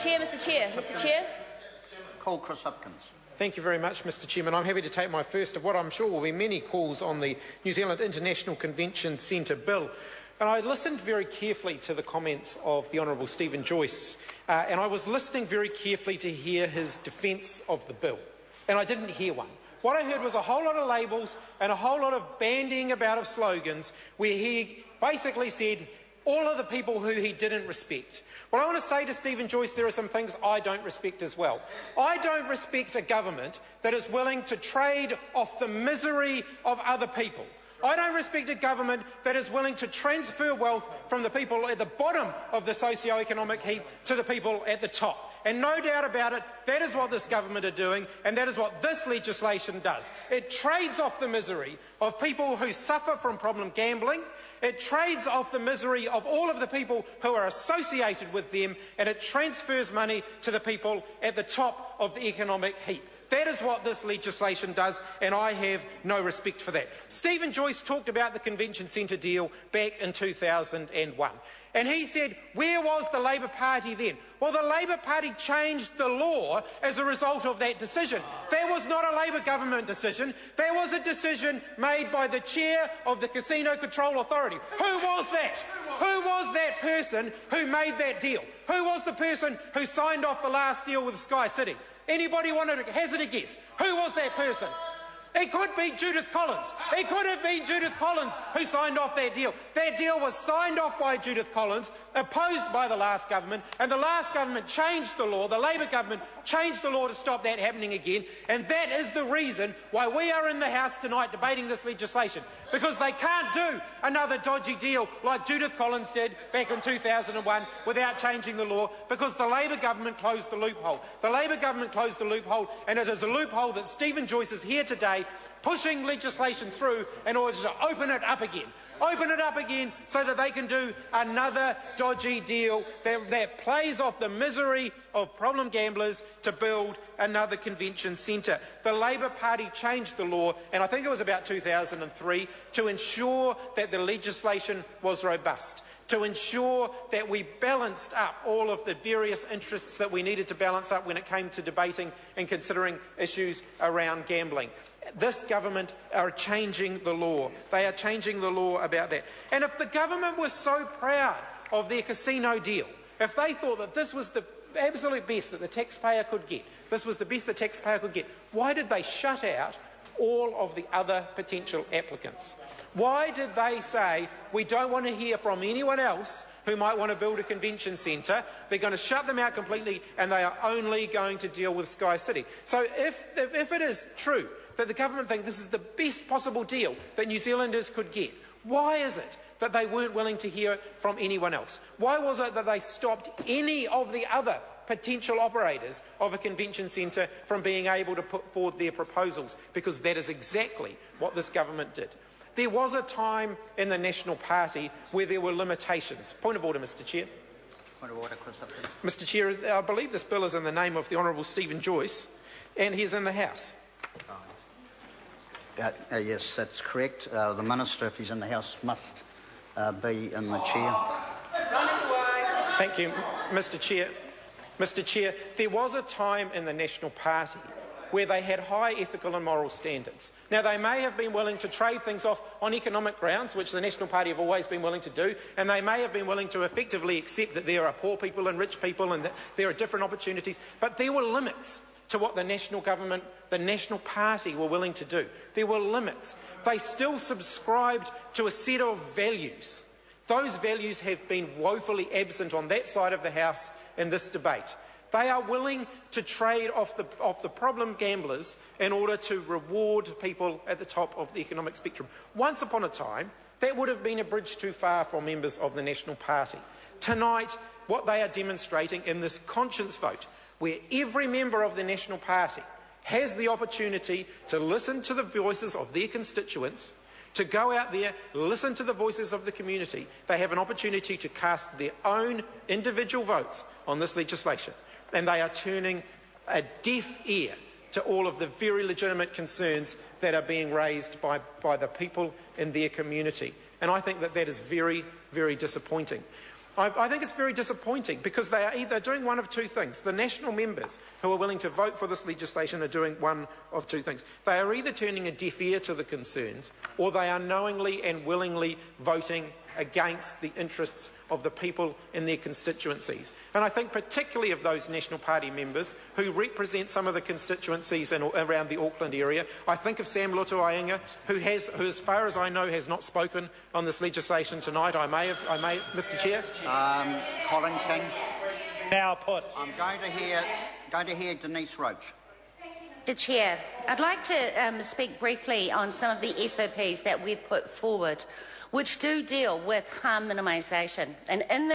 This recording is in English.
Mr Chair. Call Chris Hopkins. Thank you very much, Mr Chairman. I'm happy to take my first of what I'm sure will be many calls on the New Zealand International Convention Centre bill. And I listened very carefully to the comments of the Honourable Stephen Joyce, and I was listening very carefully to hear his defence of the bill, and I didn't hear one. What I heard was a whole lot of labels and a whole lot of bandying about of slogans where he basically said all of the people who he didn't respect. Well, I want to say to Stephen Joyce, there are some things I don't respect as well. I don't respect a government that is willing to trade off the misery of other people. I don't respect a government that is willing to transfer wealth from the people at the bottom of the socio-economic heap to the people at the top. And no doubt about it, that is what this government are doing, and that is what this legislation does. It trades off the misery of people who suffer from problem gambling. It trades off the misery of all of the people who are associated with them, and it transfers money to the people at the top of the economic heap. That is what this legislation does, and I have no respect for that. Stephen Joyce talked about the Convention Centre deal back in 2001. And he said, where was the Labour Party then? Well, the Labour Party changed the law as a result of that decision. That was not a Labour government decision. That was a decision made by the chair of the Casino Control Authority. Who was that? Who was that person who made that deal? Who was the person who signed off the last deal with Sky City? Anybody want to hazard a guess? Who was that person? It could be Judith Collins. It could have been Judith Collins who signed off that deal. That deal was signed off by Judith Collins, opposed by the last government, and the last government changed the law. The Labour government changed the law to stop that happening again, and that is the reason why we are in the House tonight debating this legislation, because they can't do another dodgy deal like Judith Collins did back in 2001 without changing the law, because the Labour government closed the loophole. The Labour government closed the loophole, and it is a loophole that Stephen Joyce is here today pushing legislation through in order to open it up again. Open it up again so that they can do another dodgy deal that plays off the misery of problem gamblers to build another convention centre. The Labour Party changed the law, and I think it was about 2003, to ensure that the legislation was robust, to ensure that we balanced up all of the various interests that we needed to balance up when it came to debating and considering issues around gambling. This government are changing the law. They are changing the law about that. And if the government was so proud of their casino deal, if they thought that this was the absolute best that the taxpayer could get, this was the best the taxpayer could get, why did they shut out all of the other potential applicants? Why did they say, we don't want to hear from anyone else who might want to build a convention centre? They're going to shut them out completely, and they are only going to deal with Sky City. So if it is true that the government think this is the best possible deal that New Zealanders could get, why is it that they weren't willing to hear from anyone else? Why was it that they stopped any of the other potential operators of a convention centre from being able to put forward their proposals? Because that is exactly what this government did. There was a time in the National Party where there were limitations. Point of order, Mr Chair. Point of order, Chris Hopkins. Mr Chair, I believe this bill is in the name of the Honourable Stephen Joyce, and he's in the House. Yes, that's correct. The Minister, if he's in the House, must be in the chair. Thank you, Mr Chair. Mr Chair, there was a time in the National Party where they had high ethical and moral standards. Now, they may have been willing to trade things off on economic grounds, which the National Party have always been willing to do, and they may have been willing to effectively accept that there are poor people and rich people and that there are different opportunities, but there were limits to what the national government, the National Party were willing to do. There were limits. They still subscribed to a set of values. Those values have been woefully absent on that side of the House in this debate. They are willing to trade off the problem gamblers in order to reward people at the top of the economic spectrum. Once upon a time, that would have been a bridge too far for members of the National Party. Tonight, what they are demonstrating in this conscience vote, where every member of the National Party has the opportunity to listen to the voices of their constituents, to go out there, listen to the voices of the community. They have an opportunity to cast their own individual votes on this legislation, and they are turning a deaf ear to all of the very legitimate concerns that are being raised by the people in their community. And I think that that is very, very disappointing. I think it's very disappointing because they are either doing one of two things. The national members who are willing to vote for this legislation are doing one of two things. They are either turning a deaf ear to the concerns, or they are knowingly and willingly voting against the interests of the people in their constituencies. And I think particularly of those National Party members who represent some of the constituencies around the Auckland area. I think of Sam Lotoainga, who as far as I know, has not spoken on this legislation tonight. I may, Mr. Chair. Colin King. Now put. I'm going to hear Denise Roach. Mr. Chair, I'd like to speak briefly on some of the SOPs that we've put forward, which do deal with harm minimisation. And in the